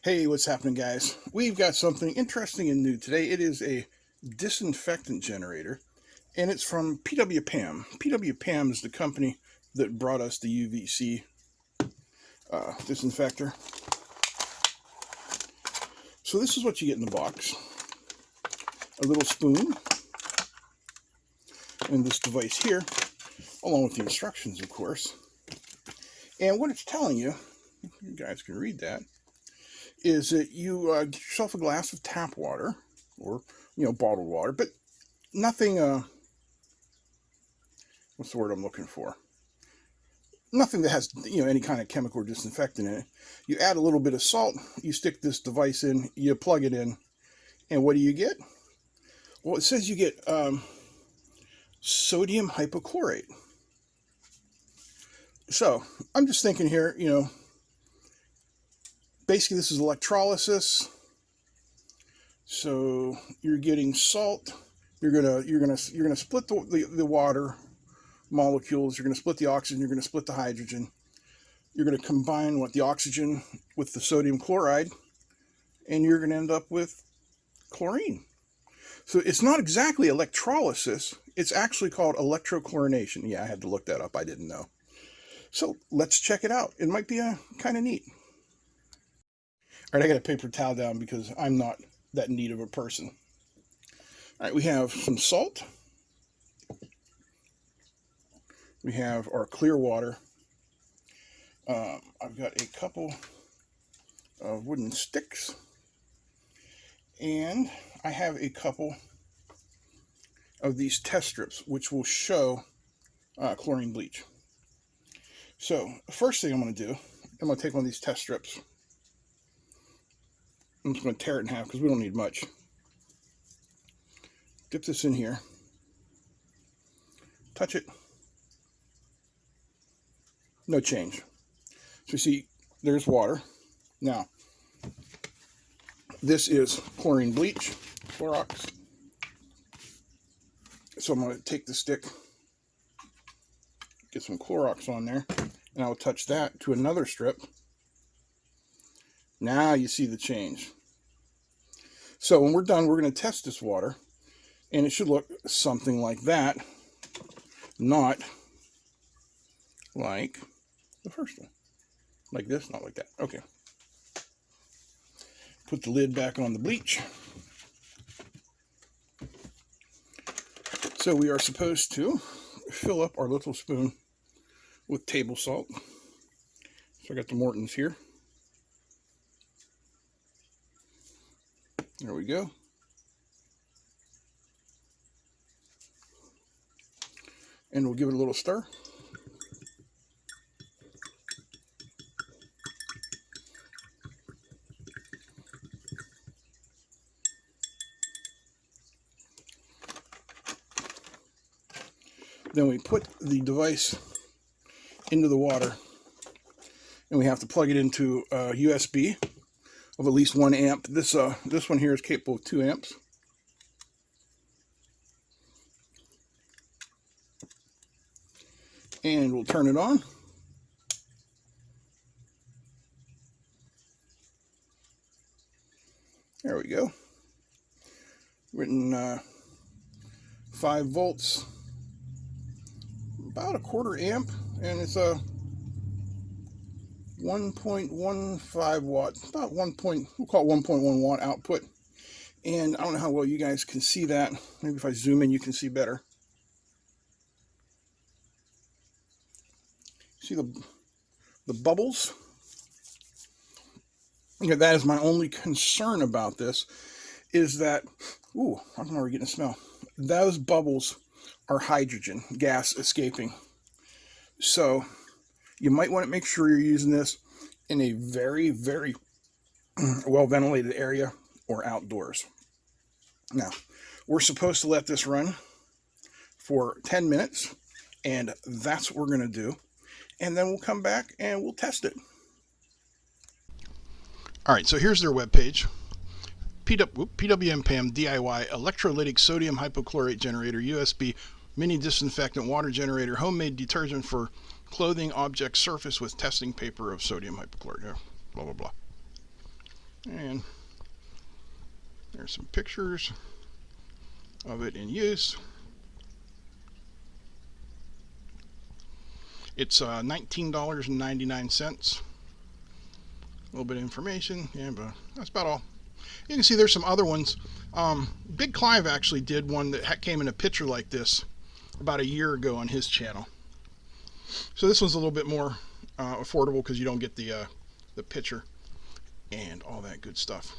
Hey, what's happening, guys? We've got something interesting and new today. It is a disinfectant generator, and it's from PWPAM. PWPAM is the company that brought us the UVC disinfector. So this is what you get in the box. A little spoon, and this device here, along with the instructions, of course. And what it's telling you, you guys can read that, is that you get yourself a glass of tap water, or bottled water, but nothing. What's the word I'm looking for? Nothing that has any kind of chemical or disinfectant in it. You add a little bit of salt. You stick this device in. You plug it in, and what do you get? Well, it says you get sodium hypochlorite. So I'm just thinking here, basically this is electrolysis. So you're getting salt. You're gonna split the water molecules. You're gonna split the oxygen. You're gonna split the hydrogen. You're gonna combine the oxygen with the sodium chloride, and you're gonna end up with chlorine. So it's not exactly electrolysis. It's actually called electrochlorination. Yeah, I had to look that up. I didn't know. So let's check it out. It might be kind of neat. All right, I got a paper towel down because I'm not that neat of a person. All right, we have some salt. We have our clear water. I've got a couple of wooden sticks. And I have a couple of these test strips, which will show chlorine bleach. So the first thing I'm going to do, I'm going to take one of these test strips. I'm just going to tear it in half because we don't need much. Dip this in here. Touch it. No change. So you see, there's water. Now, this is chlorine bleach, Clorox. So I'm going to take the stick, get some Clorox on there, and I'll touch that to another strip. Now you see the change. So when we're done, we're going to test this water, and it should look something like that, not like the first one. Like this, not like that. Okay. Put the lid back on the bleach. So we are supposed to fill up our little spoon with table salt. So I got the Morton's here. There we go. And we'll give it a little stir. Then we put the device into the water, and we have to plug it into a USB of at least 1 amp. This one here is capable of 2 amps. And we'll turn it on. There we go. Written 5 volts. About a 1/4 amp, and it's a 1.15 watt, about we'll call it 1.1 watt output. And I don't know how well you guys can see that. Maybe if I zoom in, you can see better. See the bubbles? That is my only concern about this, is that, ooh, I'm already getting a smell. Those bubbles are hydrogen gas escaping. So you might want to make sure you're using this in a very, very well ventilated area or outdoors. Now, we're supposed to let this run for 10 minutes, and that's what we're going to do. And then we'll come back and we'll test it. All right, so here's their webpage. PWPAM DIY electrolytic sodium hypochlorite generator, USB mini disinfectant water generator, homemade detergent for clothing object surface with testing paper of sodium hypochlorite. Blah, blah, blah. And there's some pictures of it in use. It's $19.99. A little bit of information, yeah, but that's about all. You can see there's some other ones. Big Clive actually did one that came in a picture like this about a year ago on his channel. So this one's a little bit more affordable because you don't get the picture and all that good stuff.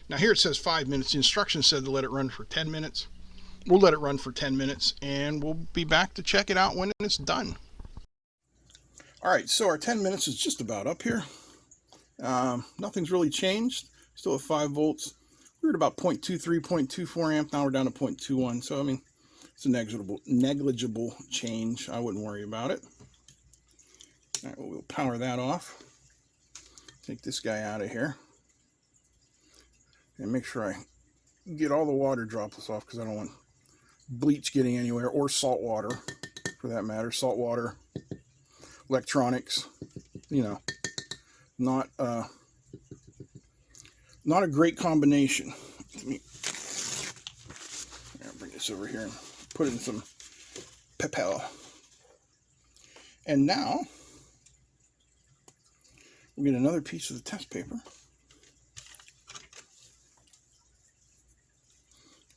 Now here it says 5 minutes. The instructions said to let it run for 10 minutes. We'll let it run for 10 minutes and we'll be back to check it out when it's done. Alright, so our 10 minutes is just about up here. Nothing's really changed. Still at 5 volts. We were at about 0.23, 0.24 amp. Now we're down to 0.21. So, I mean, it's a negligible change. I wouldn't worry about it. Alright, well, we'll power that off. Take this guy out of here. And make sure I get all the water droplets off because I don't want bleach getting anywhere, or salt water for that matter. Salt water, electronics, you know, not a great combination. Let me bring this over here and put in some pepper. And now we'll get another piece of the test paper.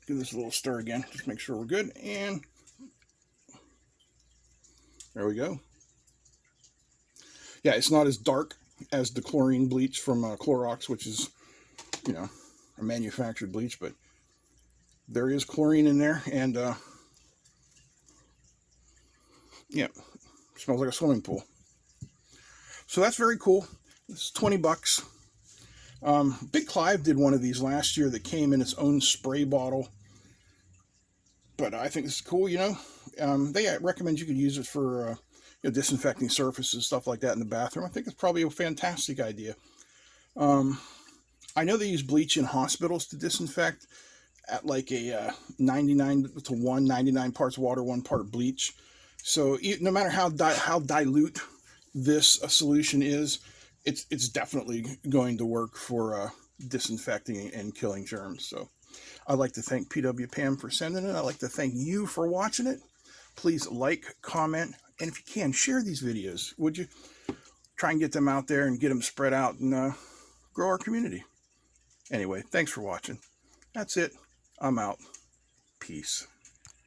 Give this a little stir again, just make sure we're good. And there we go. Yeah, it's not as dark as the chlorine bleach from Clorox, which is, you know, a manufactured bleach, but there is chlorine in there, and yeah, smells like a swimming pool. So that's very cool. This is 20 bucks. Big Clive did one of these last year that came in its own spray bottle, but I think this is cool. You know, they recommend you could use it for you know, disinfecting surfaces, stuff like that in the bathroom. I think it's probably a fantastic idea. I know they use bleach in hospitals to disinfect at like a 99 to 1, 99 parts water, 1 part bleach. So no matter how dilute this solution is, it's definitely going to work for disinfecting and killing germs. So I'd like to thank PW Pam for sending it. I'd like to thank you for watching it. Please like, comment, and if you can, share these videos. Would you? Try and get them out there and get them spread out and grow our community. Anyway, thanks for watching. That's it. I'm out. Peace.